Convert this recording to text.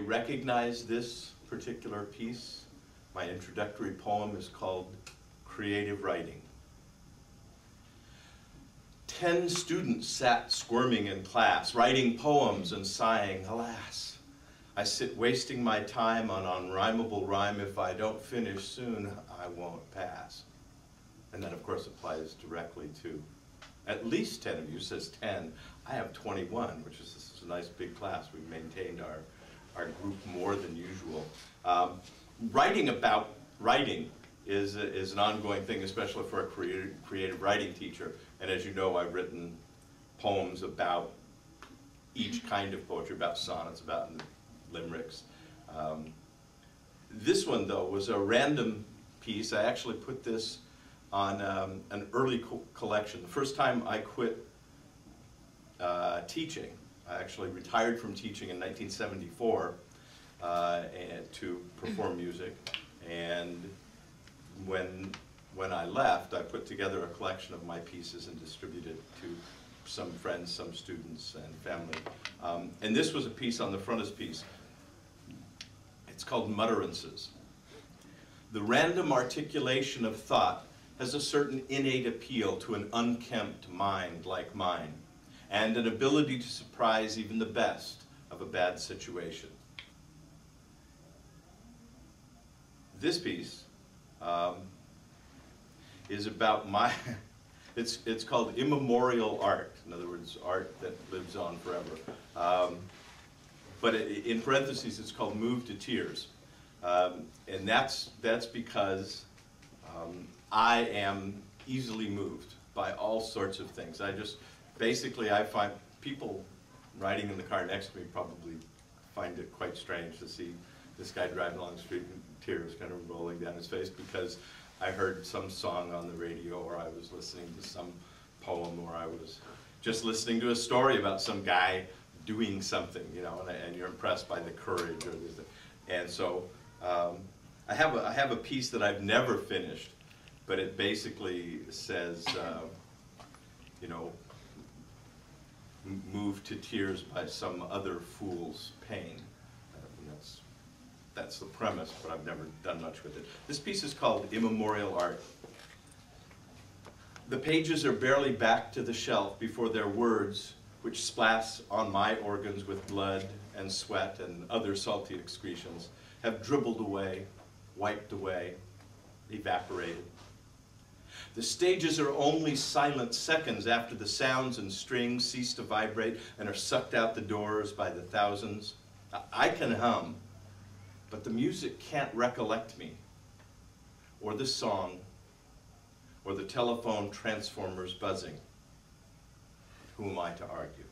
recognize this particular piece. My introductory poem is called Creative Writing. 10 students sat squirming in class, writing poems and sighing, alas. I sit wasting my time on unrhymable rhyme. If I don't finish soon, I won't pass. And that, of course, applies directly to at least 10 of you. Says 10. I have 21, which is a nice big class. We've maintained our group more than usual. Writing about writing is an ongoing thing, especially for a creative writing teacher. And as you know, I've written poems about each kind of poetry, about sonnets, about limericks. This one, though, was a random piece. I actually put this on an early collection. The first time I quit teaching, I actually retired from teaching in 1974 to perform music. And when I left, I put together a collection of my pieces and distributed to some friends, some students, and family. And this was a piece on the frontispiece. It's called Mutterances. The random articulation of thought has a certain innate appeal to an unkempt mind like mine, and an ability to surprise even the best of a bad situation. This piece is about my, it's called Immemorial Art. In other words, art that lives on forever. But in parentheses, it's called Moved to Tears. And that's because I am easily moved by all sorts of things. Basically, I find people riding in the car next to me probably find it quite strange to see this guy driving along the street and tears kind of rolling down his face because I heard some song on the radio, or I was listening to some poem, or I was just listening to a story about some guy doing something, you know, and you're impressed by the courage. And so I have a piece that I've never finished, but it basically says, you know, moved to tears by some other fool's pain. And that's the premise, but I've never done much with it. This piece is called Immemorial Art. The pages are barely back to the shelf before their words, which splash on my organs with blood and sweat and other salty excretions, have dribbled away, wiped away, evaporated. The stages are only silent seconds after the sounds and strings cease to vibrate and are sucked out the doors by the thousands. I can hum, but the music can't recollect me, or the song, or the telephone transformers buzzing. Who am I to argue?